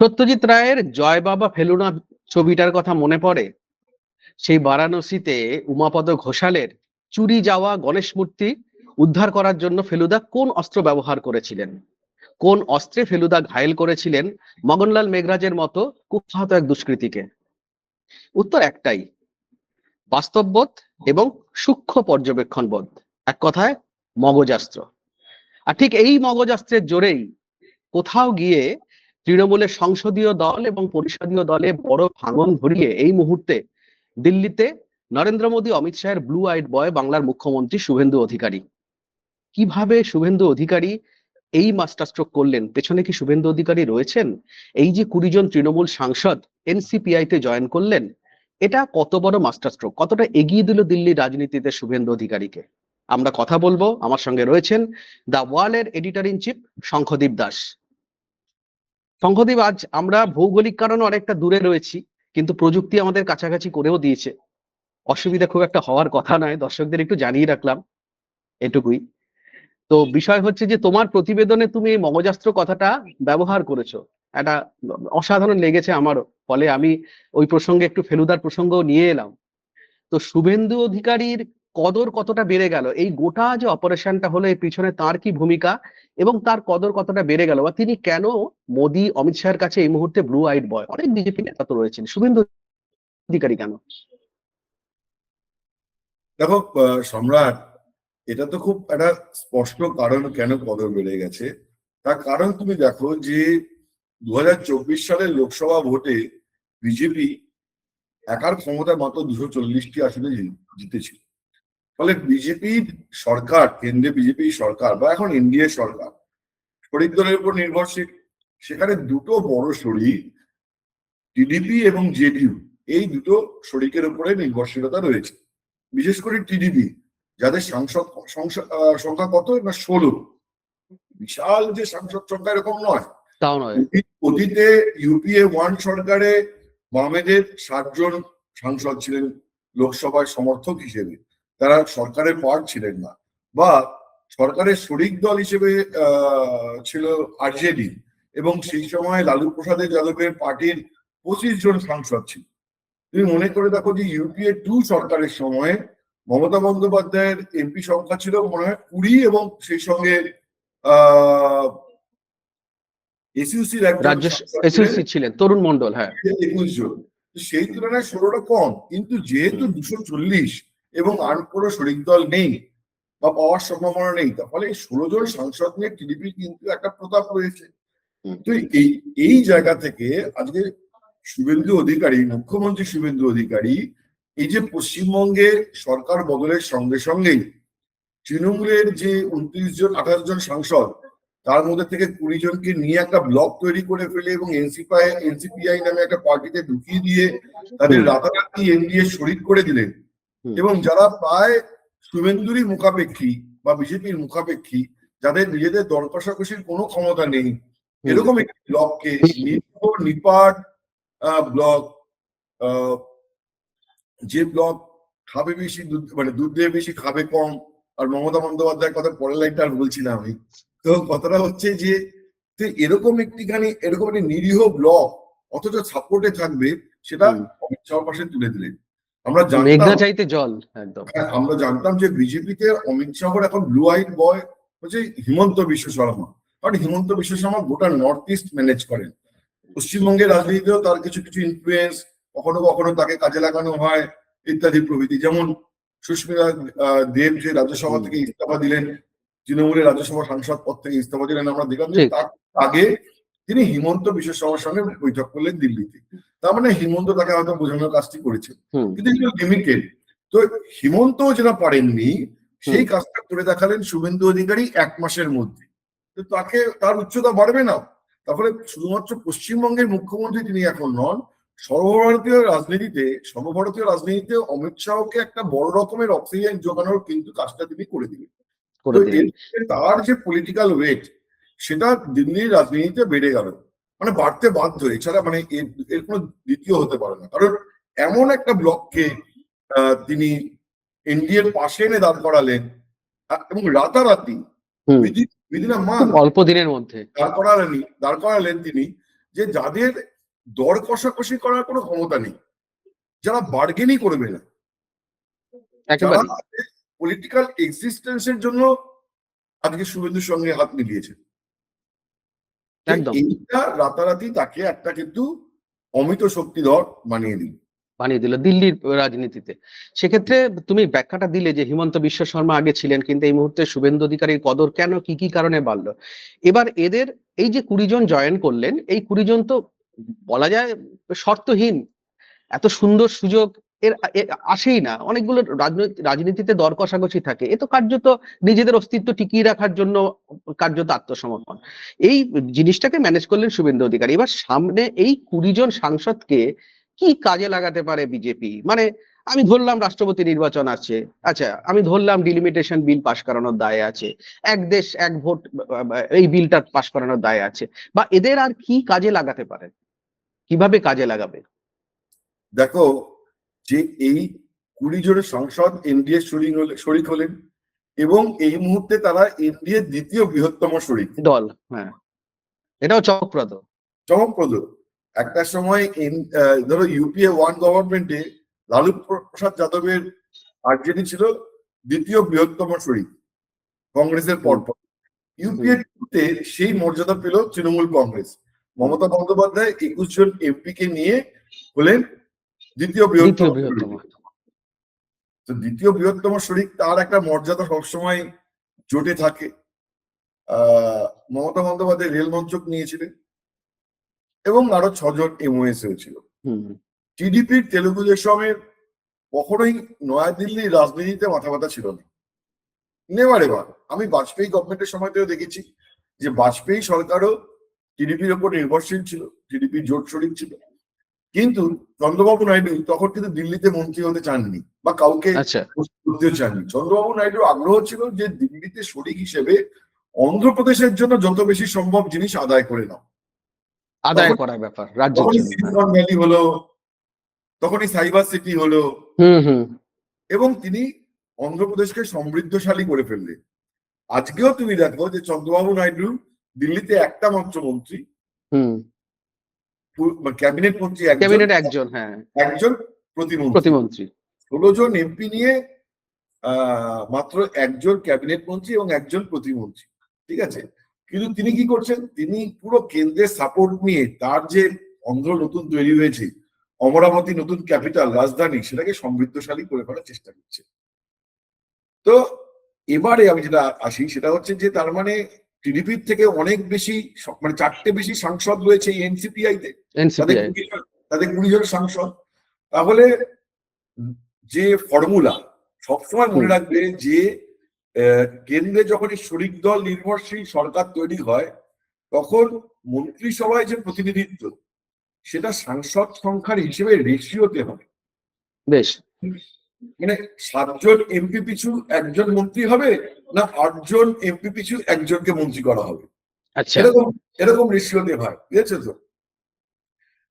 সত্যজিৎ রায়ের জয় বাবা ফেলুনা ছবিটার কথা মনে পড়ে। সেই বারাণসীতে উমাপদ ঘোষালের চুরি যাওয়া গণেশ মূর্তি উদ্ধার করার জন্য ফেলুদা কোন অস্ত্র ব্যবহার করেছিলেন? কোন অস্ত্রে ফেলুদা ঘায়েল করেছিলেন মগনলাল মেঘরাজের মতো কুখ্যাত এক দুষ্কৃতীকে? উত্তর একটাই, বাস্তববোধ এবং সূক্ষ্ম পর্যবেক্ষণবোধ। এক কথায় মগজাস্ত্র। আর ঠিক এই মগজাস্ত্রের জোরেই কোথাও গিয়ে তৃণমূলের সংসদীয় দল এবং পরিষদীয় দলে বড় ভাঙন ধরিয়ে এই মুহূর্তে দিল্লিতে নরেন্দ্র মোদী, অমিত শাহের ব্লু আইড বয় বাংলার মুখ্যমন্ত্রী শুভেন্দু অধিকারী। কিভাবে শুভেন্দু অধিকারী এই মাস্টার স্ট্রোক করলেন? পেছনে কি শুভেন্দু অধিকারী রয়েছেন? এই যে 20 জন তৃণমূল সাংসদ এনসিপিআই তে জয়েন করলেন, এটা কত বড় মাস্টার স্ট্রোক, কতটা এগিয়ে দিল দিল্লি রাজনীতিতে শুভেন্দু অধিকারীকে? আমরা কথা বলবো। আমার সঙ্গে রয়েছেন দ্য ওয়ালের editor in chief Shankhadeep Das. Shankhadeep, আজ আমরা ভৌগোলিক কারণে অনেকটা দূরে রয়েছি, কিন্তু প্রযুক্তি আমাদের কাছাকাছি করেও দিয়েছে। অসুবিধা খুব একটা হওয়ার কথা নয়, দর্শকদের একটু জানিয়ে রাখলাম এটুকুই। তো বিষয় হচ্ছে যে তোমার প্রতিবেদনে তুমি এই মগজাস্ত্র কথাটা ব্যবহার করেছো, এটা অসাধারণ লেগেছে আমারও। ফলে আমি ওই প্রসঙ্গে একটু ফেলুদার প্রসঙ্গ নিয়ে এলাম। তো শুভেন্দু অধিকারীর কদর কতটা বেড়ে গেল এই গোটা যে অপারেশনটা হলো, এর পিছনে তার কি ভূমিকা এবং তার কদর কতটা বেড়ে গেল, বা তিনি কেন মোদী অমিত শাহের কাছে এই মুহূর্তে ব্লু আইড বয়? অনেক বিজেপি নেতা তো রয়েছেন, শুভেন্দু অধিকারী কেন? দেখো সম্রাট, এটা তো খুব একটা স্পষ্ট কারণ কেন কদর বেড়ে গেছে। তার কারণ তুমি দেখো যে 2024 সালের লোকসভা ভোটে বিজেপি একার ক্ষমতায় মাত্র 240টি আসনে জিতেছিল। ফলে বিজেপির সরকার, কেন্দ্রে বিজেপি সরকার বা এখন এনডিএ সরকার শরিক দলের উপর নির্ভরশীল। সেখানে দুটো বড় শরিক টিডিপি এবং জেডিইউ, এই দুটো শরিকের উপরে নির্ভরশীলতা রয়েছে। বিশেষ করে টিডিপি, যাদের সাংসদ সংখ্যা কত না 16। বিশাল যে সাংসদ সংখ্যা এরকম নয়, তাও নয়। অতীতে ইউপিএ 1 সরকারে বামেদের 60 জন সাংসদ ছিলেন লোকসভায় সমর্থক হিসেবে, তারা সরকারের পার্ট ছিলেন না। বা সরকারের শরিক দল হিসেবে ছিল আরজেডি, এবং সেই সময় লালু প্রসাদ যাদবের পার্টির 25 জন সাংসদ ছিল। তুমি মনে করে দেখো যে ইউপিএ 2 সরকারের সময় মমতা বন্দ্যোপাধ্যায়ের এমপি সংখ্যা ছিল মনে হয় 20, এবং সেই সঙ্গে এসইউসির এসইউসি ছিলেন তরুণ মণ্ডল, হ্যাঁ, 21 জন। সেই তুলনায় 16টা কম। কিন্তু যেহেতু 240 এবং আর কোনো শরিক দল নেই বা পাওয়ার সম্ভাবনা নেই, ফলে 16 জন সাংসদ নিয়ে টিডিপি কিন্তু একটা প্রতাপ রয়েছে। তো এই জায়গা থেকে আজকে শুভেন্দু অধিকারী, মুখ্যমন্ত্রী শুভেন্দু অধিকারী, এই যে পশ্চিমবঙ্গে সরকার বদলের সঙ্গে সঙ্গেই তৃণমূলের যে 29 জন 28 জন সাংসদ, তার মধ্যে থেকে 20 জনকে নিয়ে একটা ব্লক তৈরি করে ফেলে এবং এনসিপিআই নামে একটা পার্টিতে ঢুকিয়ে দিয়ে তাদের রাতারাতি এনডিএ শরিক করে দিলেন। এবং যারা প্রায় শুভেন্দুরই মুখাপেক্ষী বা বিজেপির মুখাপেক্ষী, যাদের নিজেদের দর কষাকষির কোনো ক্ষমতা নেই, এরকম একটি ব্লককে নিপাট ব্লক, যে ব্লক খাবে বেশি দুধ, মানে দুধ দিয়ে বেশি খাবে কম। আর মমতা বন্দ্যোপাধ্যায়ের কথা পরের লাইনটা আর বলছি না আমি। তো কথাটা হচ্ছে যে এরকম একটি নিরীহ ব্লক অথচ সাপোর্টে থাকবে, সেটা অমিত শাহর পাশে তুলে দিলেন। আমরা জানতাম চাইতে জল একদম। আমরা জানতাম যে বিজেপিতে অমিত শাহর এখন ব্লু আইড বয় হচ্ছে হিমন্ত বিশ্ব শর্মা। কারণ হিমন্ত বিশ্ব শর্মা গোটা নর্থ ইস্ট ম্যানেজ করেন। পশ্চিমবঙ্গের রাজনীতিতেও তার কিছু কিছু ইনফ্লুয়েন্স, কখনো কখনো তাকে কাজে লাগানো হয় ইত্যাদি প্রভৃতি। যেমন সুস্মিতা দেব যে রাজ্যসভা থেকে ইস্তফা দিলেন, তৃণমূলের রাজ্যসভা সাংসদ পদ থেকে ইস্তফা দিলেন, আমরা দেখলাম যে তার আগে তিনি হিমন্ত বিশ্ব শর্মার সঙ্গে বৈঠক করলেন দিল্লিতে। তার মানে হিমন্ত তাকে হয়তো বোঝানোর কাজটি করেছেন, কিন্তু লিমিটেড। তো হিমন্ত যেটা পারেননি, সেই কাজটা করে দেখালেন শুভেন্দু অধিকারী 1 মাসের মধ্যে। তো তাকে, তার উচ্চতা বাড়বে না। তারপরে শুধুমাত্র পশ্চিমবঙ্গের মুখ্যমন্ত্রী তিনি এখন নন, সর্বভারতীয় রাজনীতিতে অমিত শাহকে একটা বড় রকমের অক্সিজেন যোগানোর কিন্তু কাজটা তিনি করে দিলেন। তার যে পলিটিক্যাল ওয়েট, সেটা দিল্লির রাজনীতিতে বেড়ে গেল, মানে বাড়তে বাধ্য। এছাড়া মানে এর কোনো দ্বিতীয় হতে পারে না। কারণ এমন একটা ব্লককে তিনি এনডিএর পাশে এনে দাঁড় করালেন, এবং রাতারাতি অল্প দিনের মধ্যে দাঁড় করালেন তিনি। যে যাদের দর কষাকষি করার কোনো ক্ষমতা নেই, যারা বার্গেনই করবে না, যারা একেবারে পলিটিক্যাল এক্সিস্টেন্সের জন্য আজকে শুভেন্দুর সঙ্গে হাত মিলিয়েছে, একদম এইটা রাতারাতি তাকে একটা কিন্তু অমিত শক্তিধর বানিয়ে দিল। বানিয়ে দিল দিল্লির রাজনীতিতে। সেক্ষেত্রে তুমি ব্যাখ্যাটা দিলে যে হিমন্ত বিশ্ব শর্মা আগে ছিলেন, কিন্তু এই মুহূর্তে শুভেন্দু অধিকারীর কদর কেন, কি কি কারণে বাড়লো। এবার এদের এই যে 20 জন জয়েন করলেন, এই 20 জন তো বলা যায় শর্তহীন, এত সুন্দর সুযোগ আসেই না। অনেকগুলো রাজনীতিতে দর কষাকষি থাকে, এ তো কার্যত নিজেদের অস্তিত্ব টিকিয়ে রাখার জন্য কার্যত আত্মসমর্পণ। এই জিনিসটাকে ম্যানেজ করলেন শুভেন্দু অধিকারী। এবার সামনে এই 20 জন সাংসদকে কি কাজে লাগাতে পারে বিজেপি? মানে আমি ধরলাম রাষ্ট্রপতি নির্বাচন আছে, আচ্ছা আমি ধরলাম ডিলিমিটেশন বিল পাশ করানোর দায় আছে, এক দেশ এক ভোট এই বিলটা পাশ করানোর দায় আছে, বা এদের আর কি কাজে লাগাতে পারে, কিভাবে কাজে লাগাবে? দেখো, যে এই 20 জনের সংসদ এনডিএ শরিক হলেন, এবং এই মুহূর্তে তারা এনডিএ দ্বিতীয় বৃহত্তম শরিক দল। হ্যাঁ, এটাও চমকপ্রদ। চমকপ্রদ। একটা সময় ধরো ইউপিএ 1 গভর্নমেন্টে লালু প্রসাদ যাদবের আরজেডি ছিল দ্বিতীয় বৃহত্তম শরিক কংগ্রেসের পরপর। ইউপিএ 2-তে সেই মর্যাদা পেল তৃণমূল কংগ্রেস। মমতা বন্দ্যোপাধ্যায় 21 জন এমপি কে নিয়ে হলেন দ্বিতীয় বৃহত্তম শরিক। তো দ্বিতীয় বৃহত্তম শরিক, তার একটা মর্যাদা সবসময় জোটে থাকে। মমতা বন্দ্যোপাধ্যায় রেল মন্ত্রক নিয়েছিলেন এবং আরো 6 জন এমওএস হয়েছিল। টিডিপির তেলুগু দেশমের কখনোই নয়াদিল্লির রাজনীতিতে মাথা ব্যথা ছিল না, নেভার এভার। আমি বাজপেয়ী গভর্নমেন্টের সময়তেও দেখেছি যে বাজপেয়ী সরকারও টিডিপির ওপর নির্ভরশীল ছিল, টিডিপির জোট শরিক ছিল। কিন্তু চন্দ্রবাবু নাইডু তখন কিন্তু দিল্লিতে মন্ত্রী হতে চাননি বা কাউকে করতেও চাননি। চন্দ্রবাবু নাইডুর আগ্রহ ছিল যে দিল্লিতে শরিক হিসেবে অন্ধ্রপ্রদেশের জন্য যত বেশি সম্ভব জিনিস আদায় করে নাও, আদায় করার ব্যাপার রাজ্যের জন্য। সিলিকন ভ্যালি হলো, তখনই সাইবার সিটি হলো, এবং তিনি অন্ধ্রপ্রদেশকে সমৃদ্ধশালী করে ফেললেন। আজকেও তুমি দেখো যে চন্দ্রবাবু নাইডু দিল্লিতে একটা মাত্র মন্ত্রী, ক্যাবিনেট মন্ত্রী একজন, একজন প্রতিমন্ত্রী। 16 জন এমপি নিয়ে মাত্র একজন ক্যাবিনেট মন্ত্রী এবং একজন প্রতিমন্ত্রী, ঠিক আছে। কিন্তু তিনি কি করছেন, তিনি পুরো কেন্দ্রের সাপোর্ট নিয়ে তার যে অন্ধ্র নতুন তৈরি হয়েছে, অমরাবতী নতুন ক্যাপিটাল রাজধানী, সেটাকে সমৃদ্ধশালী করে ফেলার চেষ্টা করছে। তো এবারে আমি যেটা আসি সেটা হচ্ছে যে তার মানে টিডিপির থেকে অনেক বেশি, মানে 4টে বেশি সাংসদ রয়েছে এনসিপিআইতে, তাদের 20 জন সাংসদ। তাহলে যে ফর্মুলা সবসময় মনে রাখবে যে কেন্দ্রে যখন এই শরিক দল নির্ভরশীল সরকার তৈরি হয়, তখন মন্ত্রিসভায় যে প্রতিনিধিত্ব সেটা সাংসদ সংখ্যার হিসেবে রেশিওতে হয়। বেশ, মানে 7 জন এমপি পিছু একজন মন্ত্রী হবে, না 8 জন এমপি পিছু একজনকে মন্ত্রী করা হবে, এরকম রেশিওতে হয়, বুঝেছো তো।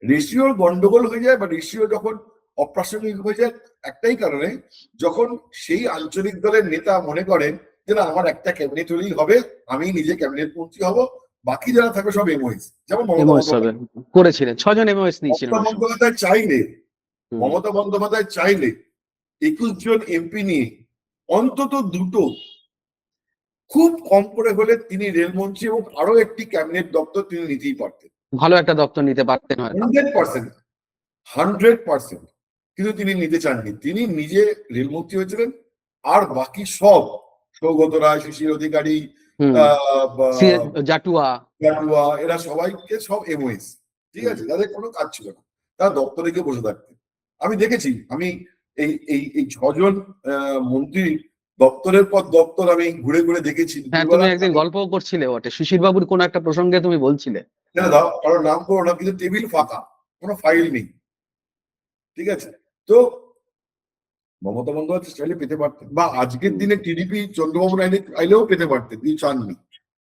রেশিওর গন্ডগোল হয়ে যায় বা রেশিও যখন অপ্রাসঙ্গিক হয়ে যায় একটাই কারণে, যখন সেই আঞ্চলিক দলের নেতা মনে করেন যে না আমার একটা ক্যাবিনেট হলেই হবে, আমি নিজে ক্যাবিনেট মন্ত্রী হব, বাকি যারা থাকবে সব এমওএস। যেমন করেছিলেন 6 জন এমওএস নিয়েছিলেন। মমতা বন্দ্যোপাধ্যায় চাইলে 21 জন এমপি নিয়ে অন্তত 2টো, খুব কম করে হলে তিনি রেলমন্ত্রী এবং আরো একটি ক্যাবিনেট দপ্তর তিনি নিতেই পারতেন, ভালো একটা দপ্তর নিতে পারতেন 100%। কিন্তু তিনি নিতে চাননি, তিনি নিজে রেলমন্ত্রী হয়েছিলেন, আর বাকি সব সৌগত রায়, শিশির অধিকারী, জাটুয়া, এরা সবাইকে সব এমওএস, ঠিক আছে, তাদের কোনো কাজ ছিল না, তারা দপ্তরে গিয়ে বসে থাকতেন। আমি দেখেছি, আমি এই 6 জন মন্ত্রী দপ্তরের পর দপ্তর আমি ঘুরে ঘুরে দেখেছি। তুমি একদিন গল্পও করছিলে ওটা, শিশির বাবুর কোন একটা প্রসঙ্গে তুমি বলছিলে। দাও, কারোর নাম করো না, কিন্তু টেবিল ফাঁকা, কোনো ফাইল নেই, ঠিক আছে। তো মমতা বন্দ্যোপাধ্যায় চাইলে পেতে পারতেন, বা আজকের দিনে টিডিপি চন্দ্রবাবু নাইডু চাইলেও পেতে পারতেন, তিনি চাননি,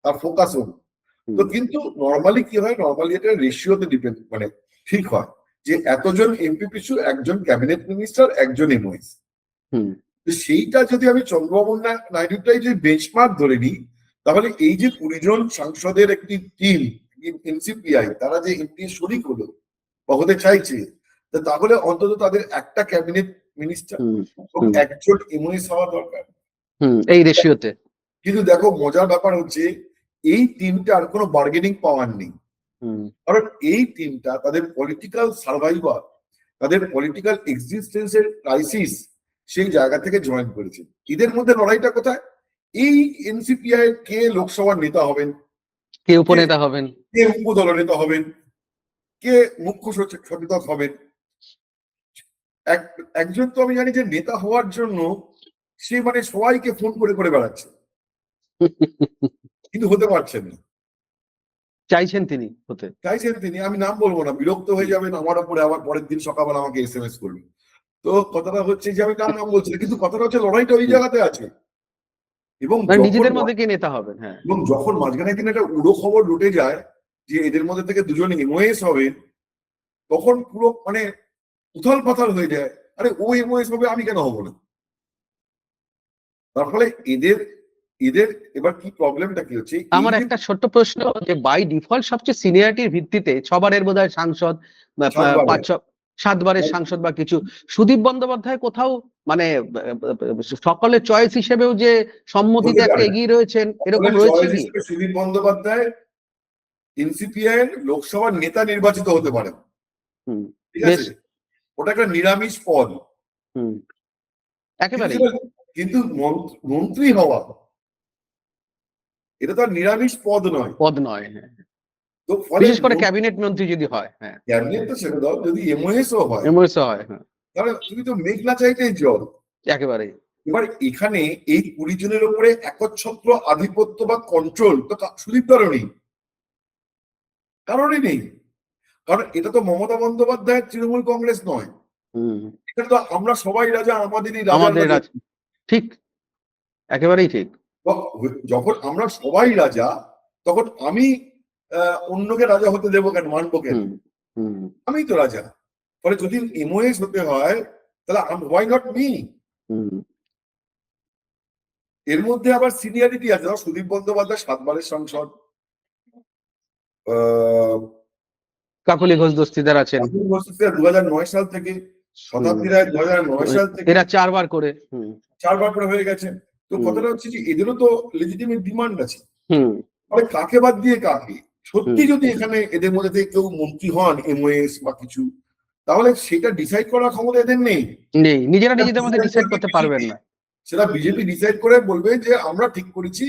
তার ফোকাস হল। তো কিন্তু নর্মালি কি হয়, নর্মালি এটা রেশিওতে ডিপেন্ড, মানে ঠিক হয় যে এতজন এমপি পিছু একজন ক্যাবিনেট মিনিস্টার, একজন এমওএস। সেইটা যদি আমি চন্দ্রবাবু নাইডুটাই যদি বেঞ্চমার্ক ধরে নিই, তাহলে এই যে 20 জন সাংসদের একটি টিম এনসিপিআই তারা যে এমপি শরিক হলো বা হতে চাইছে, তাহলে অন্তত তাদের একটা ক্যাবিনেট মিনিস্টার এবং একজন এমএস হওয়া দরকার। এই রেশিওতে। কিন্তু দেখো মজার ব্যাপার হচ্ছে এই টিমটার কোনো বার্গেনিং পাওয়ার নেই, কারণ এই টিমটা তাদের পলিটিক্যাল সার্ভাইভার, তাদের পলিটিক্যাল এক্সিস্টেন্সের ক্রাইসিস সেই জায়গা থেকে জয়েন করেছে। এদের মধ্যে লড়াইটা কোথায়? এই এনসিপিআই কে লোকসভার নেতা হবেন, কে উপনেতা হবেন, কে উপদল নেতা হবেন, কে মুখ্য সচেতক হবেন। একজন তো আমি জানি যে নেতা হওয়ার জন্য সে মানে সবাইকে ফোন করে করে বেড়াচ্ছে, কিন্তু হতে পারছেন না। চাইছেন তিনি হতে, চাইছেন তিনি, আমি নাম বলবো না, বিরক্ত হয়ে যাবেন আমার উপরে, আবার পরের দিন সকালবেলা আমাকে এসএমএস করবেন। তো কথাটা হচ্ছে যে আমি কার নাম বলছি, কিন্তু কথাটা হচ্ছে লড়াইটা ওই জায়গাতে আছে। এবং নিজেদের মধ্যে কে নেতা হবেন। হ্যাঁ, এবং যখন মাঝখানে একদিন একটা উড়ো খবর লুটে যায় যে এদের মধ্যে থেকে দুজন এমওএস হবেন, তখন পুরো মানে উথাল পাথাল হয়ে যায়। আরে ও এমওএস হবে, আমি কেন হবো না? তার ফলে এদের এদের এবার কি প্রবলেমটা কি হচ্ছে, আমার একটা ছোট্ট প্রশ্ন, যে বাই ডিফল্ট সবচেয়ে সিনিয়রিটির ভিত্তিতে ছবারের বোধহয় সাংসদ, 7বারের সাংসদ বা কিছু, সুদীপ বন্দ্যোপাধ্যায় কোথাও মানে সকলের চয়েস হিসেবেও যে সম্মতিতে একটা এগিয়ে রয়েছেন, এরকম রয়েছে কি? সুদীপ বন্দ্যোপাধ্যায় এনসিপিআই এর লোকসভার নেতা নির্বাচিত হতে পারেন, ঠিক আছে, ওটা একটা নিরামিষ পদ, একেবারে। কিন্তু মন্ত্রী হওয়া এটা তো আর নিরামিষ পদ নয়, হ্যাঁ। তো বিশেষ করে ক্যাবিনেট মন্ত্রী যদি হয়, হ্যাঁ, ক্যাবিনেট তো ছেড়ে দাও, যদি এমওএসও হয়, হ্যাঁ, তাহলে তুমি তো মেঘ না চাইতেই জল। একেবারে। এবার এখানে এই 20 জনের উপরে একচ্ছত্র আধিপত্য বা কন্ট্রোল তো সুদীপ্তারও নেই, কারণই নেই। কারণ এটা তো মমতা বন্দ্যোপাধ্যায়ের তৃণমূল কংগ্রেস নয়, এটা তো আমরা সবাই রাজা, আমাদেরই রাজা। ঠিক, একেবারেই ঠিক। যখন আমরা সবাই রাজা, তখন আমি অন্যকে রাজা হতে দেবো কেন, মানবো কেন? আমি তো রাজা। ফলে যদি এমওএস হতে হয়, তাহলে হোয়াই নট মি? এর মধ্যে আবার সিনিয়রিটি আছে। সুদীপ বন্দ্যোপাধ্যায় 7বারের সাংসদ, কাকলি ঘোষ দস্তিদার আছেন 2009 সাল থেকে, শতাব্দী রায় 2009 সাল থেকে, এরা 4বার করে 4বার করে হয়ে গেছে। তো কথাটা হচ্ছে যে এদেরও তো লেজিটিমেট ডিমান্ড আছে। মানে কাকে বাদ দিয়ে কাকে? সত্যি যদি এখানে এদের মধ্যে থেকে কেউ মন্ত্রী হন, এমওএস বা কিছু, তাহলে সেটা ডিসাইড করার ক্ষমতা এদের নেই, নিজেরা নিজেদের মধ্যে ডিসাইড করতে পারবেন না। সেটা বিজেপি ডিসাইড করে বলবে যে আমরা ঠিক করেছি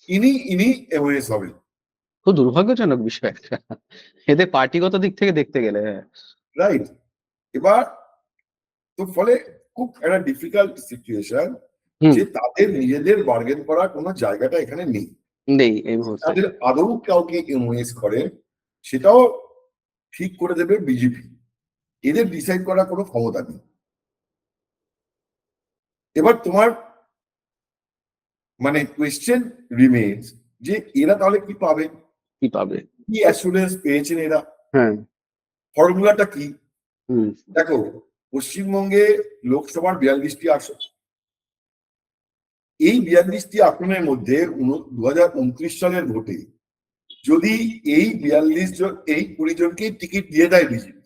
ইনি এমওএস হবে। খুব দুর্ভাগ্যজনক বিষয় এদের পার্টিগত দিক থেকে দেখতে গেলে, রাইট। এবার তো ফলে খুব একটা ডিফিকাল্ট সিচুয়েশন, যে তাদের নিজেদের বার্গেন করার কোনো জায়গাটা এখানে নেই। তাদের আদৌ কাউকে এমওএস করে সেটাও ঠিক করে দেবে বিজেপি, এদের ডিসাইড করার কোনো ক্ষমতা নেই। এবার তোমার মানে কোয়েশ্চেন রিমেইনস যে এরা তাহলে কি পাবে, কি অ্যাসুরেন্স পেয়েছেন এরা, ফর্মুলাটা কি? দেখো, পশ্চিমবঙ্গে লোকসভার 42টি আসন, এই 42টি আসনের মধ্যে 2029 সালের ভোটে যদি এই 20 জনকে টিকিট দিয়ে দেয় বিজেপি,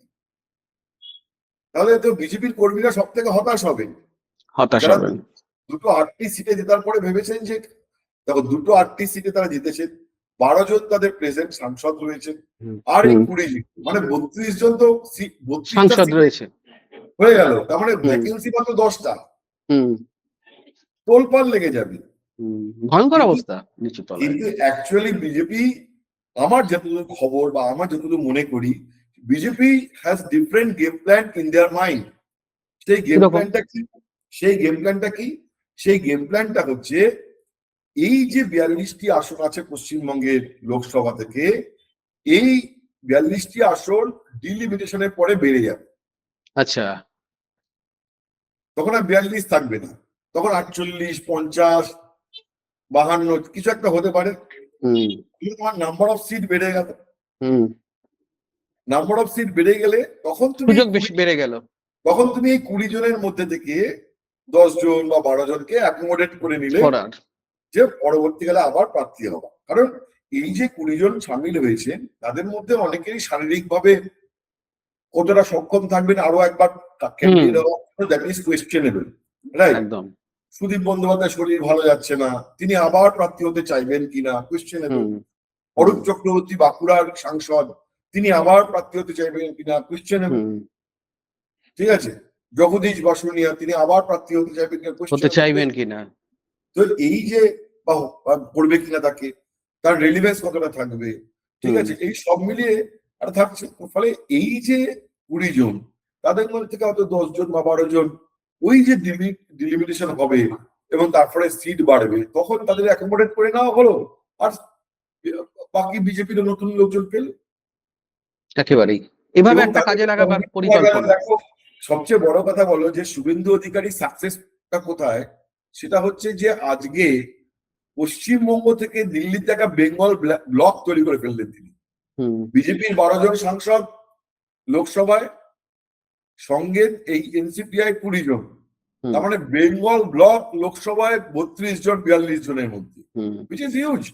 তাহলে তো বিজেপির কর্মীরা সব থেকে হতাশ হবেন। দুটো 8টি সিটে জেতার পরে ভেবেছেন যে দেখো, দুটো 8টি সিটে তারা জিতেছেন, 12 জন তাদের প্রেজেন্ট সাংসদ রয়েছে, আর 20 জন মানে 32 জন তো সাংসদ রয়েছে হয়ে গেল। তার মানে ভ্যাকেন্সি মাত্র 10টা, তোলপাড় লেগে যাবে, ভয়ঙ্কর অবস্থা। কিন্তু অ্যাকচুয়ালি বিজেপি, আমার যতদূর খবর বা আমার যতদূর মনে করি, BJP has different game plan in their mind. সেই গেম প্ল্যানটা কি? সেই গেম প্ল্যানটা হচ্ছে এই যে 42টি আসন আছে পশ্চিমবঙ্গের লোকসভা থেকে, এই 42টি আসন ডিলিমিটেশনের পরে বেড়ে যাবে। আচ্ছা, তখন আর 42 থাকবে না, তখন 48, 50, 52 কিছু একটা হতে পারে। তোমার নাম্বার অফ সিট বেড়ে গেল, তখন তুমি বেড়ে গেল, তখন তুমি এই 20 জনের মধ্যে থেকে 10 জন বা 12 জনকে অ্যাকোমোডেট করে নিলে যে পরবর্তীকালে আবার প্রার্থী হবা। কারণ এই যে 20 জন সামিল হয়েছে তাদের মধ্যে অনেকেরই শারীরিকভাবে কতটা সক্ষম থাকবেন আরো একবার candidate that is questionable, right? একদম। সুদীপ বন্দ্যোপাধ্যায় শরীর ভালো যাচ্ছে না, তিনি আবার প্রার্থী হতে চাইবেন কিনা কোয়েশ্চেনেবল। হুম অরূপ চক্রবর্তী বাঁকুড়ার সাংসদ, তিনি আবার প্রার্থী হতে চাইবেন কিনা কোয়েশ্চেনেবল, হুম ঠিক আছে? জগদীশ বাসুনিয়া, তিনি আবার প্রার্থী হতে চাইবেন কিনা হতে কোয়েশ্চেনেবল। চাইবেন কিনা। তো এই যে বা করবে কিনা তাকে, তার রেলিভেন্স কতটা থাকবে, ঠিক আছে, এই সব মিলিয়ে আর থাকছে। ফলে এই যে 20 জন, তাদের মধ্যে থেকে হয়তো 10 জন বা 12 জন ওই যে ডিলিমিটেশন হবে এবং তারপরে সিট বাড়বে, তখন তাদের অ্যাকোমোডেট করে নেওয়া হলো, আর বাকি বিজেপির নতুন লোকজন পেল। একেবারেই এভাবে এবং একটা তাদের কাজে লাগাবার কমিটি পরিকল্পনা। দেখো, সবচেয়ে বড় কথা বলো যে শুভেন্দু অধিকারী সাকসেসটা কোথায়, সেটা হচ্ছে যে আজকে পশ্চিমবঙ্গ থেকে দিল্লিতে একটা বেঙ্গল ব্লক তৈরি করে ফেললেন তিনি। হুম বিজেপির 12 জন সাংসদ লোকসভায়, সঙ্গে এই এনসিপিআই 20 জন, হুম তার মানে বেঙ্গল ব্লক লোকসভায় 32 জন 42 জনের মধ্যে, হুম which is huge.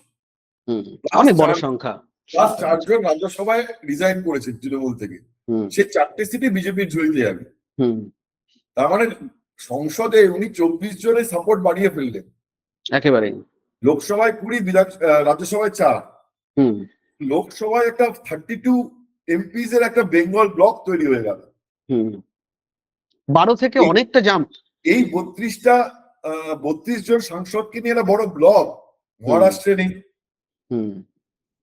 Hmm Plus অনেক বড় 4 সংখ্যা। জন রাজ্যসভায় রিজাইন করেছেন তৃণমূল থেকে, হুম সে 4টে সিটে বিজেপির ঝুলিতে যাবে। হুম তার মানে সংসদে উনি 24 জনের সাপোর্ট বাড়িয়ে ফেললেন। একেবারেই। লোকসভায় 20, রাজ্যসভায় 4, হুম লোকসভায় একটা 32 এমপিস এর একটা বেঙ্গল ব্লক তৈরি হয়ে গেল। হুম 12 থেকে এই অনেকটা জাম্প। এই 32 জন সাংসদকে নিয়ে একটা বড় ব্লক মহারাষ্ট্রে নেই, হুম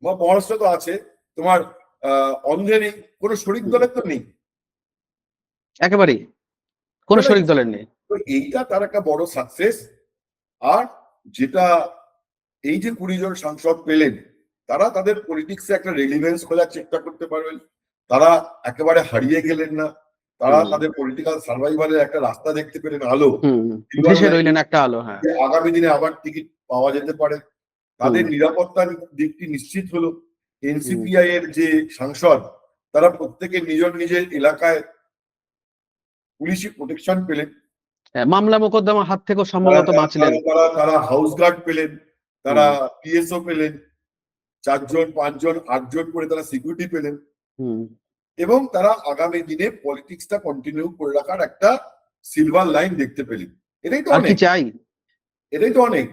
বা মহারাষ্ট্র তো আছে, তোমার অন্ধ্রে নেই, কোনো শরিক দলের তো নেই। একেবারেই কোনো শরিক দলের নেই। তো এইটা তার একটা বড় সাকসেস। আর যেটা এই যে 20 জন সাংসদ পেলেন, তারা তাদের পলিটিক্সে একটা রেলিভেন্স খোঁজার চেষ্টা করতে পারবেন, তারা একেবারে হারিয়ে গেলেন না, তারা তাদের পলিটিক্যাল সার্ভাইভালের একটা রাস্তা দেখতে পেলেন, আলো, ভেসে রইলেন একটা আলো। হ্যাঁ, যে আগামী দিনে আবার টিকিট পাওয়া যেতে পারে, তাদের নিরাপত্তার দিকটি নিশ্চিত হলো। এনসিপিআই এর যে সাংসদ, তারা প্রত্যেকে নিজের এলাকায় পুলিশি প্রোটেকশন পেলেন, মামলা মোকদ্দমা হাত থেকেও সম্ভবত বাঁচলেন। তারা হাউস গার্ড পেলেন, তারা পিএসও পেলেন, 4 জন 5 জন 8 জন করে তারা সিকিউরিটি পেলেন, এবং তারা আগামী দিনে পলিটিক্সটা কন্টিনিউ করে রাখার একটা সিলভার লাইন দেখতে পেলেন। এটাই তো আর কি অনেক, চাই। এটাই তো অনেক।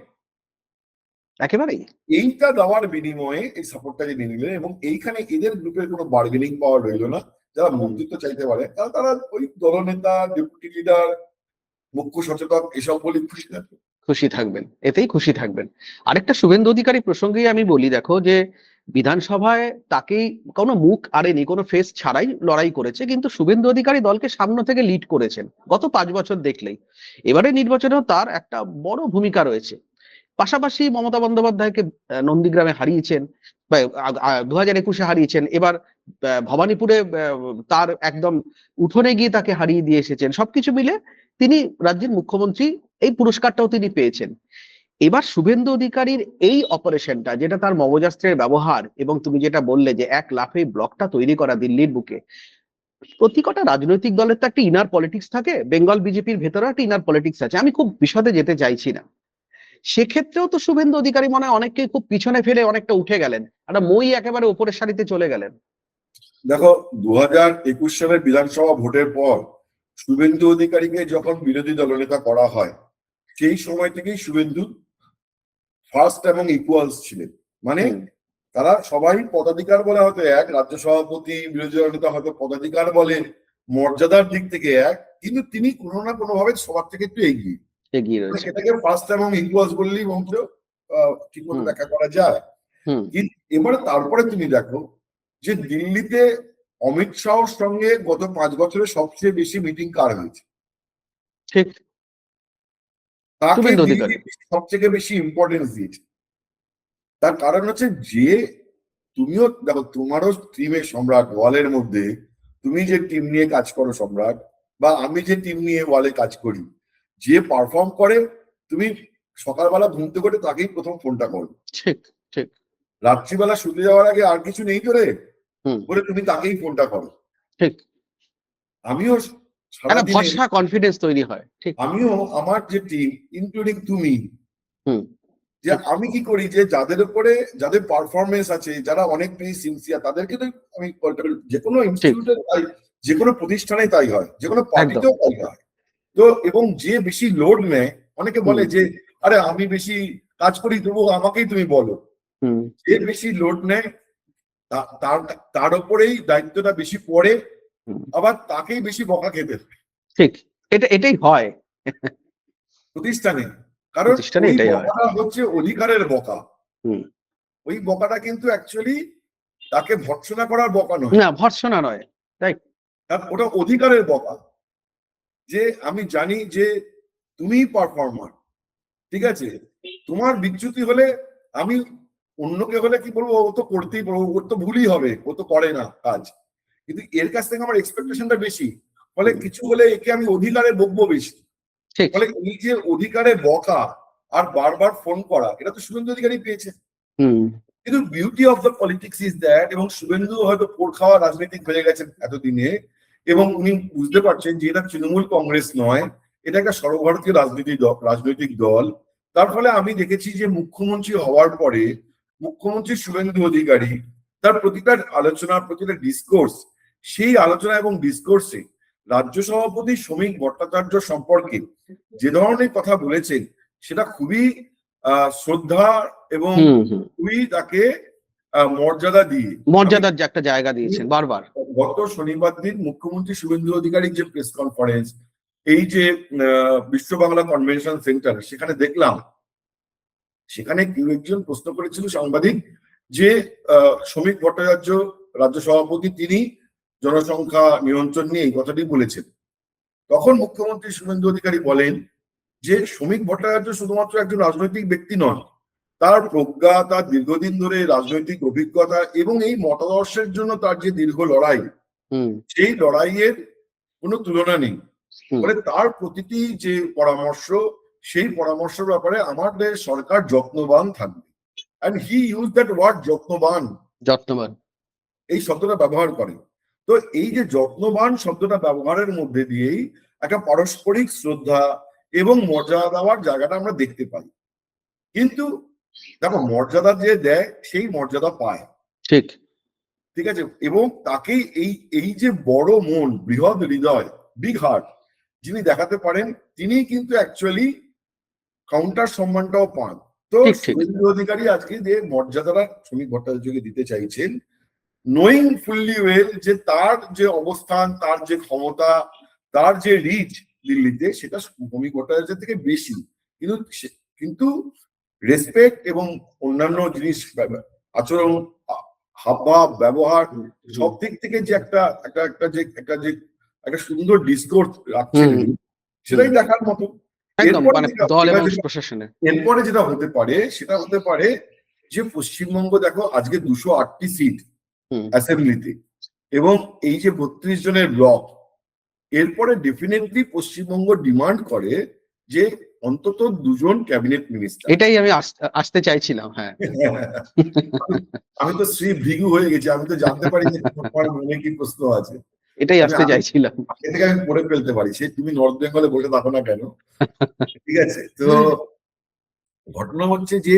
একেবারেই। এইটা দেওয়ার বিনিময়ে এই সাপোর্টটা যে নিয়ে নিলেন, এবং এইখানে এদের গ্রুপের কোনো বার্গেনিং পাওয়ার রইল না। যারা মন্ত্রিত্ব চাইতে পারে তারা ওই দলনেতা, ডেপুটি লিডার, মুখ্য সচেতক এসব বলে খুশি থাকবে, খুশি থাকবেন, এতেই খুশি থাকবেন। আরেকটা শুভেন্দু অধিকারী প্রসঙ্গেই আমি বলি, দেখো যে বিধানসভায় তাকেই কোনো মুখ আড়েনি, কোনো ফেস ছাড়াই লড়াই করেছে, কিন্তু শুভেন্দু অধিকারী দলকে সামনে থেকে লিড করেছেন গত 5 বছর দেখলেই। এবারে নির্বাচনেও তার একটা বড় ভূমিকা রয়েছে। পাশাপাশি মমতা বন্দ্যোপাধ্যায়কে নন্দীগ্রামে হারিয়েছেন, 2021-এ হারিয়েছেন, এবার ভবানীপুরে তার একদম উঠোনে গিয়ে তাকে হারিয়ে দিয়ে এসেছেন। সবকিছু মিলে তিনি রাজ্যের মুখ্যমন্ত্রী, এই পুরস্কারটাও তিনি পেয়েছেন। এবার শুভেন্দু অধিকারীর এই অপারেশনটা, যেটা তার মগজাস্ত্রের ব্যবহার, এবং তুমি যেটা বললে যে 1 লাফে ব্লকটা তৈরি করা দিল্লির বুকে, প্রতিকটা রাজনৈতিক দলের তো একটা ইনার পলিটিক্স থাকে, বেঙ্গল বিজেপির ভেতরে একটা ইনার পলিটিক্স আছে, আমি খুব বিশদে যেতে চাইছি না। সেক্ষেত্রেও তো শুভেন্দু অধিকারী মনে হয় অনেককে খুব পিছনে ফেলে অনেকটা উঠে গেলেন, একটা মই একেবারে উপরের সারিতে চলে গেলেন। দেখো 2021 সালের বিধানসভা ভোটের পর শুভেন্দু অধিকারীকে যখন বিরোধী দলনেতা করা হয়, সেই সময় থেকেই শুভেন্দু ফার্স্ট এবং ইকুয়ালস ছিলেন। মানে তারা সবাই পদাধিকার বলে হয়তো এক, রাজ্য সভাপতি, বিরোধী দলনেতা হয়তো পদাধিকার বলে মর্যাদার দিক থেকে এক, কিন্তু তিনি কোনো না কোনো ভাবে সবার থেকে একটু এগিয়ে রয়েছে। এটাকে ফার্স্ট এবং ইকুয়ালস বললেই মঞ্চ ঠিক মতো ব্যাখ্যা করা যায়। কিন্তু এবারে তারপরে তুমি দেখো যে দিল্লিতে অমিত শাহর সঙ্গে গত 5 বছরে সবচেয়ে বেশি মিটিং কার হয়েছে? ঠিক, তাকে দিল্লি সবচেয়ে বেশি ইম্পর্টেন্স দিয়েছে। তার কারণ হচ্ছে যে তুমিও দেখো, তোমারও টিমের সম্রাট ওয়ালের মধ্যে, তুমি যে টিম নিয়ে কাজ করো সম্রাট, বা আমি যে টিম নিয়ে ওয়ালে কাজ করি, যে পারফর্ম করে তুমি সকালবেলা ঘুম থেকে উঠে তাকেই প্রথম ফোনটা করো। ঠিক ঠিক। রাত্রিবেলা শুতে যাওয়ার আগে আর কিছু নেই তো রে বলে তুমি তাকেই ফোনটা করো। ঠিক। আমিও সারাদিন ভরসা, কনফিডেন্স তৈরি হয়। ঠিক। আমিও আমার যে টিম ইনক্লুডিং তুমি, যে আমি কি করি, যে যাদের উপরে যাদের পারফরমেন্স আছে, যারা অনেক বেশি সিনসিয়ার, তাদেরকে তো আমি যে কোনো ইনস্টিটিউটে তাই, যে কোনো প্রতিষ্ঠানে তাই হয়, যে কোনো পার্টিতেও তাই হয়। তো এবং যে বেশি লোড নেয়, অনেকে বলে যে আরে আমি বেশি কাজ করি তবু আমাকেই তুমি বলো, যে বেশি লোড নেয় তার তার উপরেই দায়িত্বটা বেশি পড়ে, আবার তাকেই বেশি বকা খেতে হয়। ঠিক, এটাই হয় প্রতিষ্ঠানে, কারণ প্রতিষ্ঠানে ওই এটাই হয়। বকাটা হচ্ছে অধিকারের বকা। হুম। ওই বকাটা কিন্তু অ্যাকচুয়ালি তাকে ভর্ৎসনা করার বকা নয়, না, ভর্ৎসনা নয়, রাইট। ওটা অধিকারের বকা। যে আমি জানি যে তুমি পারফর্মার, ঠিক আছে, তোমার বিচ্যুতি হলে আমি অন্যকে হলে কি বলবো, ও তো করতেই পারবো, ওর তো ভুলই হবে, ও তো করে না কাজ, কিন্তু এর কাছ থেকে আমার এক্সপেকটেশনটা বেশি, ফলে কিছু হলে একে আমি অধিকারে বকবো বেশি। ঠিক। ফলে এই যে অধিকারে বকা আর বারবার ফোন করা, এটা তো শুভেন্দু অধিকারী পেয়েছে। কিন্তু beauty of the politics is that, এবং শুভেন্দু হয়তো পোড় খাওয়া রাজনীতিক হয়ে গেছেন এতদিনে, এবং উনি বুঝতে পারছেন যে এটা তৃণমূল কংগ্রেস নয়, এটা একটা সর্বভারতীয় রাজনৈতিক দল। তার ফলে আমি দেখেছি যে মুখ্যমন্ত্রী হওয়ার পরে মুখ্যমন্ত্রী শুভেন্দু অধিকারী তার প্রতিটা আলোচনা, প্রতিটা ডিসকোর্স, সেই আলোচনা এবং ডিসকোর্সে রাজ্য সভাপতি শ্রমিক ভট্টাচার্য সম্পর্কে যে ধরনের কথা বলেছেন, সেটা খুবই শ্রদ্ধা এবং খুবই তাকে মর্যাদা দিয়ে, মর্যাদার যে একটা জায়গা দিয়েছেন বারবার। গত শনিবার দিন মুখ্যমন্ত্রী শুভেন্দু অধিকারীর যে প্রেস কনফারেন্স, এই যে বিশ্ব বাংলা কনভেনশন সেন্টার, সেখানে দেখলাম, সেখানে কেউ একজন প্রশ্ন করেছিল সাংবাদিক যে শ্রমিক ভট্টাচার্য রাজ্য সভাপতি, তিনি জনসংখ্যা নিয়ন্ত্রণ নিয়ে এই কথাটি বলেছেন। তখন মুখ্যমন্ত্রী শুভেন্দু অধিকারী বলেন যে শ্রমিক ভট্টাচার্য শুধুমাত্র একজন রাজনৈতিক ব্যক্তি নন, তার প্রজ্ঞা, তার দীর্ঘদিন ধরে রাজনৈতিক অভিজ্ঞতা এবং এই মতাদর্শের জন্য তার যে দীর্ঘ লড়াই, সেই লড়াইয়ের কোনো তুলনা নেই। ফলে তার প্রতিটি যে পরামর্শ, সেই পরামর্শের ব্যাপারে আমাদের সরকার যত্নবান থাকবে। and he used that word যত্নবান, এই শব্দটা ব্যবহার করে। তো এই যে যত্নবান শব্দটা ব্যবহারের মধ্যে দিয়েই একটা পারস্পরিক শ্রদ্ধা এবং মর্যাদা দেওয়ার জায়গাটা আমরা দেখতে পাই। কিন্তু দেখো, মর্যাদা যে দেয় সেই মর্যাদা পায়, ঠিক ঠিক আছে, এবং তাকেই এই যে বড় মন, বৃহৎ হৃদয়, বিগ হার্ট যিনি দেখাতে পারেন, তিনি কিন্তু অ্যাকচুয়ালি কাউন্টার সম্মানটাও পান। তো শুভেন্দু অধিকারী আজকে যে মর্যাদাটা শ্রমিক ভট্টাচার্যকে দিতে চাইছেন, নোয়িং ফুললি ওয়েল যে তার যে অবস্থান, তার যে ক্ষমতা, তার যে রিচ দিল্লিতে, সেটা শ্রমিক ভট্টাচার্যের থেকে বেশি, কিন্তু রেসপেক্ট এবং অন্যান্য জিনিস, আচরণ, হাবভাব, ব্যবহার, সব দিক থেকে যে একটা সুন্দর ডিসকোর্স রাখছেন, সেটাই দেখার মতো। এরপরে যেটা হতে পারে, সেটা হতে পারে যে পশ্চিমবঙ্গ, দেখো আজকে 208টি সিট অ্যাসেম্বলিতে, এবং এই যে 32 জনের ব্লক, এরপরে ডেফিনেটলি পশ্চিমবঙ্গ ডিমান্ড করে যে অন্তত 2 জন ক্যাবিনেট মিনিস্টার। এটাই আমি আসতে চাইছিলাম। হ্যাঁ, আমি তো শ্রী ভৃগু হয়ে গেছি, আমি তো জানতে পারি যে তোমার মনে কি প্রশ্ন আছে, এটাই আসতে চাইছিলাম। এটাকে আমি পড়ে ফেলতে পারি, সে তুমি নর্থ বেঙ্গলে বসে থাকো না কেন, ঠিক আছে। তো ঘটনা হচ্ছে যে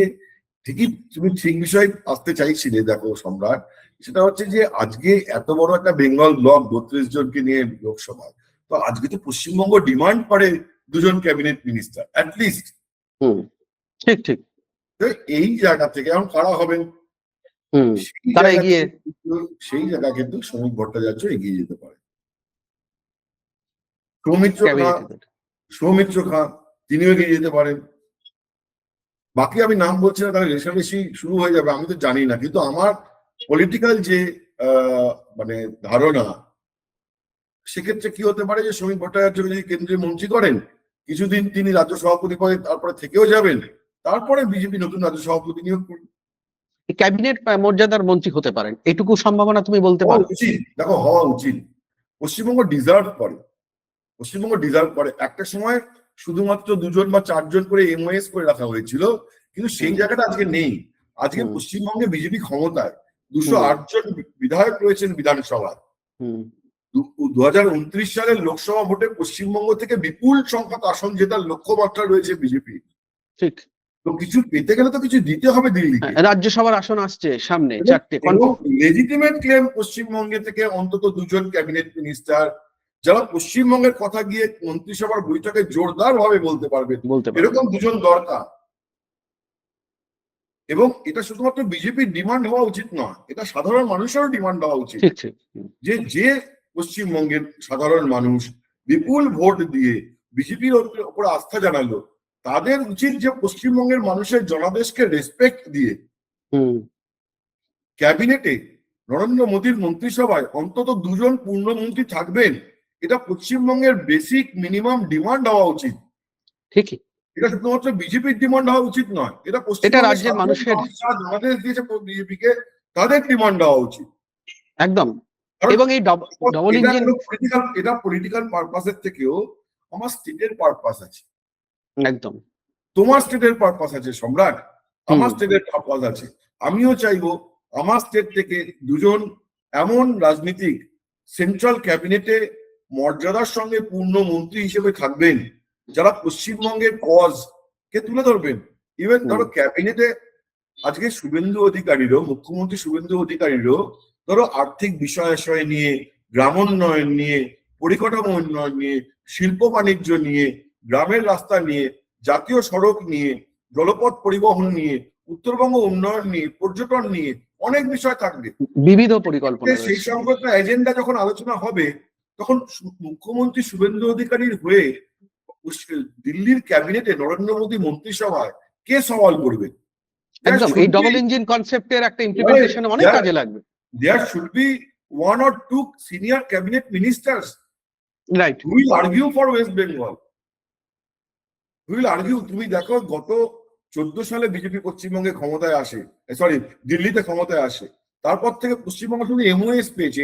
ঠিকই তুমি ঠিক বিষয় আসতে চাইছিলে। দেখো সম্রাট, সেটা হচ্ছে যে আজকে এত বড় একটা বেঙ্গল ব্লক 32 জনকে নিয়ে লোকসভায়, তো আজকে তো পশ্চিমবঙ্গ ডিমান্ড করে 2 জন ক্যাবিনেট মিনিস্টার অ্যাটলিস্ট। ঠিক ঠিক। এই জায়গা থেকে এখন কারা হবেন, সেই জায়গা কিন্তু শ্রমিক ভট্টাচার্য এগিয়ে যেতে পারে। সৌমিত্র খাঁ তিনিও এগিয়ে যেতে পারেন। বাকি আমি নাম বলছি না, তাহলে রেশারেশি শুরু হয়ে যাবে, আমি তো জানি না, কিন্তু আমার পলিটিক্যাল যে মানে ধারণা, সেক্ষেত্রে কি হতে পারে যে শ্রমিক ভট্টাচার্যকে যদি কেন্দ্রীয় মন্ত্রী করেন, কিছুদিন তিনি রাজ্য সভাপতি পদে তারপরে থেকেও যাবেন, তারপরে বিজেপি নতুন রাজ্য সভাপতি নিয়োগ করবে, ক্যাবিনেট মর্যাদার মন্ত্রী হতে পারেন, এটুকু সম্ভাবনা তুমি বলতে পারো? দেখো, হওয়া উচিত। পশ্চিমবঙ্গ ডিজার্ভ করে, পশ্চিমবঙ্গ ডিজার্ভ করে। একটা সময় শুধুমাত্র 2 জন বা 4 জন করে এমওএস করে রাখা হয়েছিল, কিন্তু সেই জায়গাটা আজকে নেই। আজকে পশ্চিমবঙ্গে বিজেপি ক্ষমতায়, 208 জন বিধায়ক রয়েছেন বিধানসভায়। 2029 সালের লোকসভা ভোটে পশ্চিমবঙ্গ থেকে বিপুল সংখ্যক আসন জেতার লক্ষ্যমাত্রা রয়েছে বিজেপি। ঠিক। তো কিছু পেতে গেলে তো কিছু দিতে হবে দিল্লিকে। রাজ্যসভার আসন আসছে সামনে, এবং 4টে কনফার্ম। লেজিটিমেট ক্লেম পশ্চিমবঙ্গে থেকে অন্তত 2জন ক্যাবিনেট মিনিস্টার যারা পশ্চিমবঙ্গের কথা গিয়ে মন্ত্রিসভার বৈঠকে জোরদার ভাবে বলতে পারবে, বলতে পারবে। এরকম 2জন দরকার। এবং এটা শুধুমাত্র বিজেপির ডিমান্ড হওয়া উচিত নয়, এটা সাধারণ মানুষেরও ডিমান্ড হওয়া উচিত। ঠিক ঠিক। যে পশ্চিমবঙ্গের সাধারণ মানুষ বিপুল ভোট দিয়ে বিজেপির উপর আস্থা জানালো, তাদের উচিত যে পশ্চিমবঙ্গের মানুষের জনাদেশকে রেসপেক্ট দিয়ে হুম। ক্যাবিনেটে নরেন্দ্র মোদীর মন্ত্রিসভায় অন্তত 2জন পূর্ণমন্ত্রী থাকবেন, এটা পশ্চিমবঙ্গের বেসিক মিনিমাম ডিমান্ড হওয়া উচিত। ঠিকই। এটা শুধুমাত্র বিজেপির ডিমান্ড হওয়া উচিত নয়, এটা রাজ্যের মানুষের জনাদেশ দিয়েছে বিজেপিকে, তাদের ডিমান্ড হওয়া উচিত একদম। কারণ এবং এই ডবল ইঞ্জিন, এটা পলিটিক্যাল পারপাসের থেকেও আমার স্টেটের পারপাস আছে, একদম তোমার স্টেটের পারপাস আছে সম্রাট, আমার স্টেটের পারপাস আছে। আমিও চাইবো আমার স্টেট থেকে 2জন এমন রাজনীতিক সেন্ট্রাল ক্যাবিনেটে মর্যাদার সঙ্গে পূর্ণ মন্ত্রী হিসেবে থাকবেন, যারা পশ্চিমবঙ্গের কজ কে তুলে ধরবেন। ইভেন ধরো ক্যাবিনেটে আজকে শুভেন্দু অধিকারীরও, মুখ্যমন্ত্রী শুভেন্দু অধিকারীরও ধরো আর্থিক বিষয় নিয়ে, গ্রামোন্নয়ন নিয়ে, পরিকাঠামো উন্নয়ন নিয়ে, শিল্প বাণিজ্য নিয়ে, গ্রামের রাস্তা নিয়ে, জাতীয় সড়ক নিয়ে, জলপথ পরিবহন নিয়ে, উত্তরবঙ্গ উন্নয়ন নিয়ে, পর্যটন নিয়ে অনেক বিষয় থাকবে। বিবিধ পরিকল্পনা সেই সংক্রান্ত এজেন্ডা যখন আলোচনা হবে, তখন মুখ্যমন্ত্রী শুভেন্দু অধিকারীর হয়ে দিল্লির ক্যাবিনেটে নরেন্দ্র মোদী মন্ত্রিসভায় কে সওয়াল করবে? একদম এই ডবল ইঞ্জিন কনসেপ্টের একটা ইমপ্লিমেন্টেশন অনেক কাজে লাগবে। There should be 1 or 2 senior cabinet ministers, right, who will argue for West Bengal, who will argue। তুমি দেখো গত 14 সালে বিজেপি পশ্চিমবঙ্গে ক্ষমতায় আসে, সরি দিল্লিতে ক্ষমতায় আসে, তারপর থেকে পশ্চিমবঙ্গ শুধু এমওএস পেয়েছে,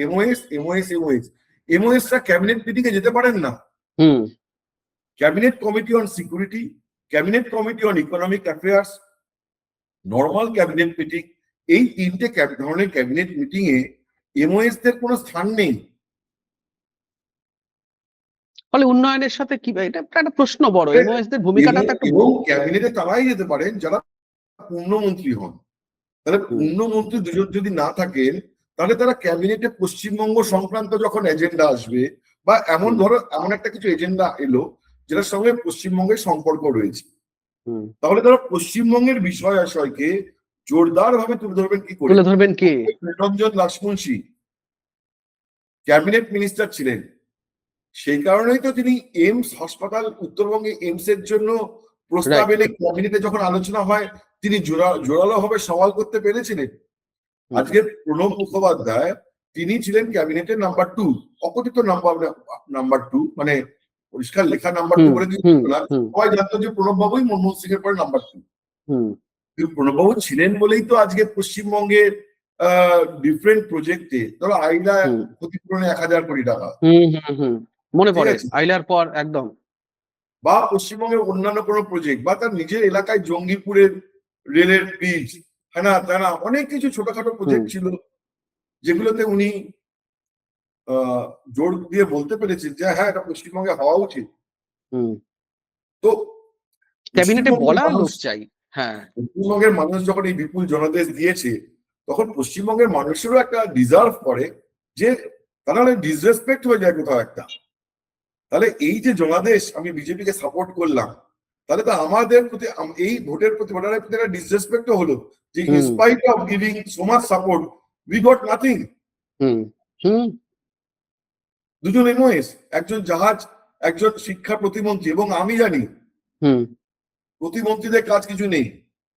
এমওএস রা ক্যাবিনেট মিটিং এ যেতে পারেন না। Cabinet committee on security, cabinet committee on economic affairs, normal cabinet meeting, এই 3টে ধরনের ক্যাবিনেট মিটিং এ এমওএস দের কোনো স্থান নেই। ফলে উন্নয়নের সাথে কি, এটা একটা প্রশ্ন বড়, এমওএস দের ভূমিকাটা তো একটা এবং ক্যাবিনেটে তারাই যেতে পারেন যারা পূর্ণমন্ত্রী হন। তাহলে পূর্ণমন্ত্রী 2জন যদি না থাকেন, তাহলে তারা ক্যাবিনেটে পশ্চিমবঙ্গ সংক্রান্ত যখন এজেন্ডা আসবে, বা এমন ধরো এমন একটা কিছু এজেন্ডা এলো যেটার সঙ্গে পশ্চিমবঙ্গের সম্পর্ক রয়েছে, তাহলে তারা পশ্চিমবঙ্গের বিষয় আশয়কে জোরদার ভাবে তুলে ধরবেন কি করে? তুলে ধরবেন কে? রঞ্জন লক্ষ্মণসী ক্যাবিনেট মিনিস্টার ছিলেন, সেই কারণেই তো তিনি এইমস হাসপাতাল, উত্তরবঙ্গে এইমস এর জন্য প্রস্তাব এনে ক্যাবিনেটে যখন আলোচনা হয়, তিনি জোরালো ভাবে সওয়াল করতে পেরেছিলেন। আজকে প্রণব মুখোপাধ্যায়, তিনি ছিলেন ক্যাবিনেটের নাম্বার 2, অকথিত নাম্বার 2, মানে পরিষ্কার লেখা নাম্বার 2 বলে কিছু না, সবাই জানতো যে প্রণব বাবুই মনমোহন সিং এর পরে নাম্বার 2। প্রণব বাবু ছিলেন বলেই তো আজকে পশ্চিমবঙ্গের ডিফারেন্ট প্রজেক্টে, ধরো আইলা ক্ষতিপূরণে 1000 কোটি টাকা, মনে পড়ে আইলার পর একদম, বা পশ্চিমবঙ্গের অন্যান্য কোনো প্রজেক্ট, বা তার নিজের এলাকায় জঙ্গিপুরের রেলের ব্রিজ, হ্যাঁ না তারা অনেক কিছু ছোটখাটো প্রজেক্ট ছিল যেগুলোতে উনি জোর দিয়ে বলতে পেরেছেন যে হ্যাঁ এটা পশ্চিমবঙ্গে হওয়া উচিত। তো ক্যাবিনেটে বলার লোক চাই। হ্যাঁ, পশ্চিমবঙ্গের মানুষ যখন এই বিপুল জনাদেশ দিয়েছে, তখন পশ্চিমবঙ্গের মানুষেরও একটা ডিজার্ভ করে যে তারা ডিসরেসপেক্ট হয়ে যায় কোথাও একটা। তাহলে এই যে জনাদেশ আমি বিজেপিকে সাপোর্ট করলাম, তাহলে তো আমাদের প্রতি এই ভোটের প্রতি ভোটারের প্রতি একটা ডিসরেসপেক্ট হলো যে in spite of giving so much support we got nothing. 2জন এমওএস, একজন জাহাজ, একজন শিক্ষা প্রতিমন্ত্রী, এবং আমি জানি প্রতিমন্ত্রীদের কাজ কিছু নেই।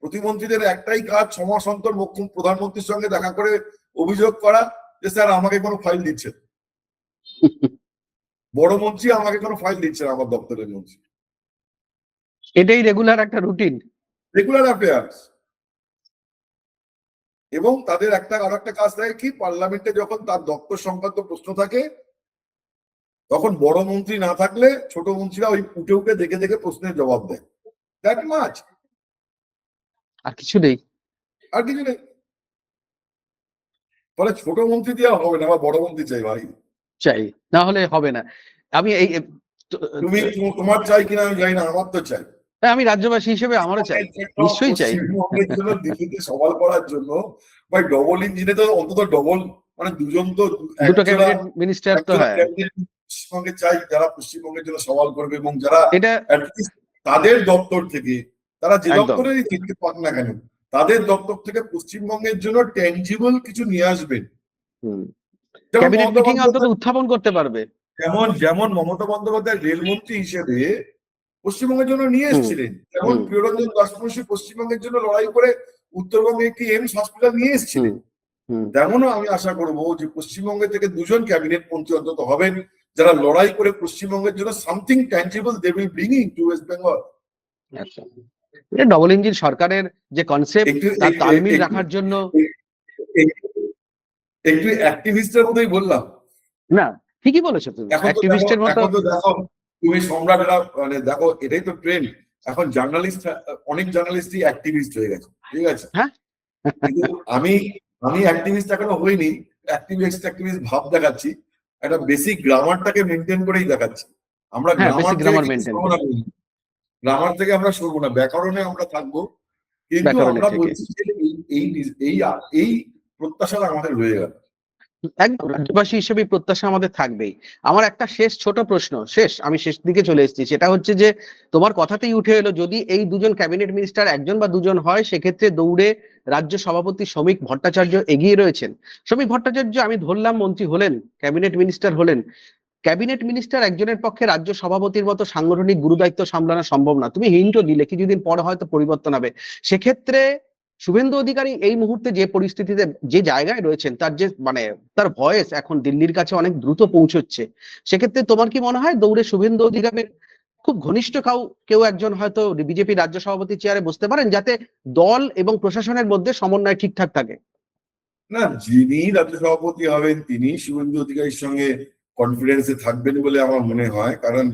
প্রতিমন্ত্রীদের একটাই কাজ, 6 মাস অন্তর প্রধানমন্ত্রীর সঙ্গে দেখা করে অভিযোগ করা যে স্যার আমাকে কোনো ফাইল দিচ্ছে, বড় মন্ত্রী আমাকে কোনো ফাইল দিচ্ছে না আমার দপ্তরের মন্ত্রী। এটাই রেগুলার একটা রুটিন, রেগুলার অ্যাফেয়ার্স। এবং তাদের আর একটা কাজ থাকে কি, পার্লামেন্টে যখন তার দপ্তর সংক্রান্ত প্রশ্ন থাকে, তখন বড় মন্ত্রী না থাকলে ছোট মন্ত্রীরা ওই উঠে উঠে দেখে দেখে প্রশ্নের জবাব দেয়। দ্যাট মাচ, আর কিছু নেই, আর কিছু নেই। ফলে ছোট মন্ত্রী দিয়ে হবে না, আবার বড় মন্ত্রী চাই ভাই, চাই, না হলে হবে না। আমি এই তুমি তোমার চাই কিনা আমি জানি না, আমার তো চাই। আমি রাজ্যবাসী হিসেবে আমারও চাই, নিশ্চয়ই চাই। পশ্চিমবঙ্গের জন্য দিল্লিতে সওয়াল করার জন্য ভাই ডবল ইঞ্জিনে তো অন্তত ডবল, মানে দুজন তো দুটো একজোড়া ক্যাবিনেট মিনিস্টার তো একজোড়া হয় ক্যাবিনেট পশ্চিমবঙ্গে চাই, যারা পশ্চিমবঙ্গের জন্য সওয়াল করবে এবং যারা এটা। at least তাদের দপ্তর থেকে, তারা যে একদম। দপ্তরেরই দেখতে পাক না কেন, তাদের দপ্তর থেকে পশ্চিমবঙ্গের জন্য ট্যাঞ্জিবল কিছু নিয়ে আসবেন। যেমন ক্যাবিনেট মমতা মিটিং অন্তত বন্দ্যোপাধ্যায়, উত্থাপন করতে পারবে। যেমন যেমন মমতা বন্দ্যোপাধ্যায় রেলমন্ত্রী হিসেবে পশ্চিমবঙ্গের জন্য নিয়ে হুম এসেছিলেন, যেমন হুম প্রিয়রঞ্জন দাসবংশী পশ্চিমবঙ্গের জন্য লড়াই করে উত্তরবঙ্গে একটি এইমস হসপিটাল নিয়ে হুম এসেছিলেন। হুম তেমনও আমি আশা করব যে পশ্চিমবঙ্গ থেকে দুজন ক্যাবিনেট মন্ত্রী অন্তত হবেন, যারা লড়াই করে পশ্চিমবঙ্গের জন্য something tangible they will bring to West Bengal. আচ্ছা, এটা ডবল ইঞ্জিন সরকারের যে কনসেপ্ট, একটু তার তালমিল একটু রাখার জন্য। একটু অ্যাক্টিভিস্টের মতোই বললাম। না, ঠিকই বলেছো তুমি, এখন তো দেখো, অ্যাক্টিভিস্টের মতো। এখন তো দেখো তুমি সম্রাটরা, মানে দেখো এটাই তো ট্রেন্ড এখন, জার্নালিস্ট, অনেক জার্নালিস্টই অ্যাক্টিভিস্ট হয়ে গেছে, ঠিক আছে? হ্যাঁ। কিন্তু আমি আমি অ্যাক্টিভিস্ট এখনো হইনি, অ্যাক্টিভিস্ট ভাব দেখাচ্ছি, একটা বেসিক গ্রামারটাকে মেনটেন করেই দেখাচ্ছি। আমরা হ্যাঁ, গ্রামার বেসিক থেকে গ্রামার কিন্তু মেনটেন সরবো করে। না, গ্রামার থেকে আমরা সরবো না, ব্যাকরণে আমরা থাকবো। কিন্তু ব্যাকরণের আমরা থেকে বলছি যে এই এই এই প্রত্যাশাটা আমাদের রয়ে গেল। একদম রাজ্যবাসী হিসেবে এই প্রত্যাশা আমাদের থাকবেই। আমার একটা শেষ ছোট প্রশ্ন, আমি শেষ দিকে চলে এসেছি, সেটা হচ্ছে যে তোমার কথাতেই উঠে এলো, যদি এই দুজন ক্যাবিনেট মিনিস্টার একজন বা দুজন হয়, সেক্ষেত্রে দৌড়ে রাজ্য সভাপতি শ্রমিক ভট্টাচার্য এগিয়ে রয়েছেন। শ্রমিক ভট্টাচার্য আমি ধরলাম মন্ত্রী হলেন, ক্যাবিনেট মিনিস্টার হলেন। ক্যাবিনেট মিনিস্টার একজনের পক্ষে রাজ্য সভাপতির মতো সাংগঠনিক গুরুদায়িত্ব সামলানো সম্ভব না। তুমি হিন্টও দিলে কিছুদিন পর হয়তো পরিবর্তন হবে। সেক্ষেত্রে শুভেন্দু অধিকারী এই মুহূর্তে যে পরিস্থিতিতে, যে জায়গায় রয়েছেন, তার যে মানে তার ভয়েস এখন দিল্লির কাছে অনেক দ্রুত পৌঁছচ্ছে। সেক্ষেত্রে তোমার কি মনে হয় দৌড়ে শুভেন্দু অধিকারীর খুব ঘনিষ্ঠ কেউ একজন হয়তো বিজেপি রাজ্য সভাপতি চেয়ারে বসতে পারেন, যাতে দল এবং প্রশাসনের মধ্যে সমন্বয় ঠিকঠাক থাকে? না, যিনি রাজ্য সভাপতি হবেন তিনি শুভেন্দু অধিকারীর সঙ্গে কনফিডেন্সে থাকবেন বলে আমার মনে হয়, কারণ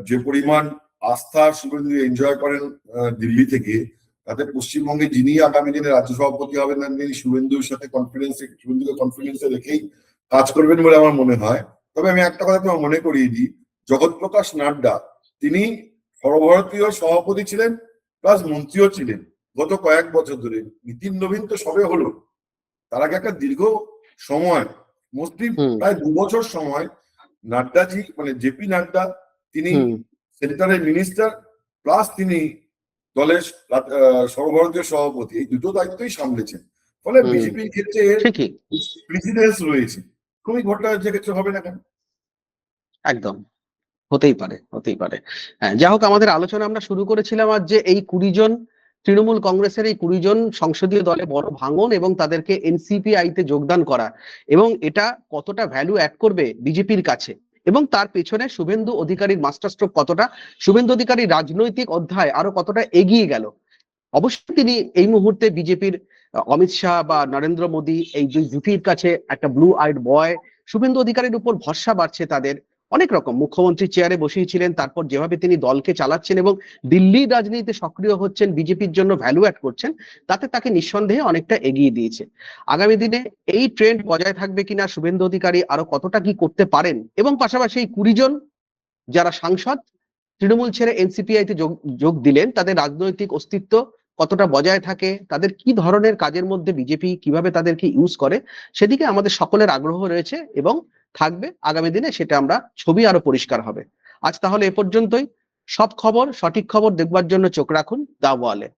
যে পরিমাণ আস্থা শুভেন্দু এনজয় করেন দিল্লি থেকে, তাতে পশ্চিমবঙ্গে যিনি আগামী দিনে রাজ্য সভাপতি হবেন তিনি শুভেন্দুর সাথে শুভেন্দুকে কনফিডেন্সে রেখেই কাজ করবেন বলে আমার মনে হয়। তবে আমি একটা কথা তোমার মনে করিয়ে দিই, জগৎ প্রকাশ নাড্ডা তিনি সর্বভারতীয় সভাপতি ছিলেন, প্লাস মন্ত্রীও ছিলেন গত কয়েক বছর ধরে। নীতিন নবীন তো সবে হলো, তার আগে একটা দীর্ঘ সময়, মোস্টলি প্রায় 2 বছর সময় নাড্ডাজি, মানে জেপি নাড্ডা, তিনি সেন্টারের মিনিস্টার প্লাস তিনি দলের সর্বভারতীয় সভাপতি, এই দুটো দায়িত্বই সামলেছেন। ফলে বিজেপির ক্ষেত্রে প্রেসিডেন্স রয়েছে, শ্রমিক ভট্টাচার্যের ক্ষেত্রে হবে না কেন? একদম হতেই পারে, হতেই পারে। হ্যাঁ, যা হোক, আমাদের আলোচনা আমরা শুরু করেছিলাম আজ যে এই 20 জন তৃণমূল কংগ্রেসের এই 20 জন সংসদীয় দলে বড় ভাঙন এবং তাদেরকে এনসিপিআই তে যোগদান করা, এবং এটা কতটা ভ্যালু অ্যাড করবে বিজেপির কাছে, এবং তার পেছনে শুভেন্দু অধিকারীর মাস্টার স্ট্রোক কতটা, শুভেন্দু অধিকারীর রাজনৈতিক অধ্যায় আরো কতটা এগিয়ে গেল। অবশ্যই তিনি এই মুহূর্তে বিজেপির অমিত শাহ বা নরেন্দ্র মোদী এই দুই জুটির কাছে একটা ব্লু আইড বয়, শুভেন্দু অধিকারীর উপর ভরসা বাড়ছে তাদের অনেক রকম। মুখ্যমন্ত্রী চেয়ারে বসিয়েছিলেন, তারপর যেভাবে তিনি দলকে চালাচ্ছেন এবং দিল্লির রাজনীতিতে সক্রিয় হচ্ছেন, বিজেপির জন্য ভ্যালু অ্যাড করছেন, তাতে তাকে নিঃসন্দেহে অনেকটা এগিয়ে দিয়েছে। আগামী দিনে এই ট্রেন্ড বজায় থাকবে কিনা, শুভেন্দু অধিকারী আরো কতটা কি করতে পারেন, এবং পাশাপাশি এই 20 জন যারা সাংসদ তৃণমূল ছেড়ে এনসিপিআই তে যোগ দিলেন, তাদের রাজনৈতিক অস্তিত্ব কতটা বজায় থাকে, তাদের কি ধরনের কাজের মধ্যে বিজেপি কিভাবে তাদেরকে ইউজ করে, সেদিকে আমাদের সকলের আগ্রহ রয়েছে এবং থাকবে আগামী দিনে। সেটা আমরা ছবি আরো পরিষ্কার হবে। আজ তাহলে এ পর্যন্তই। সব খবর, সঠিক খবর দেখবার জন্য চোখ রাখুন দা ওয়ালে।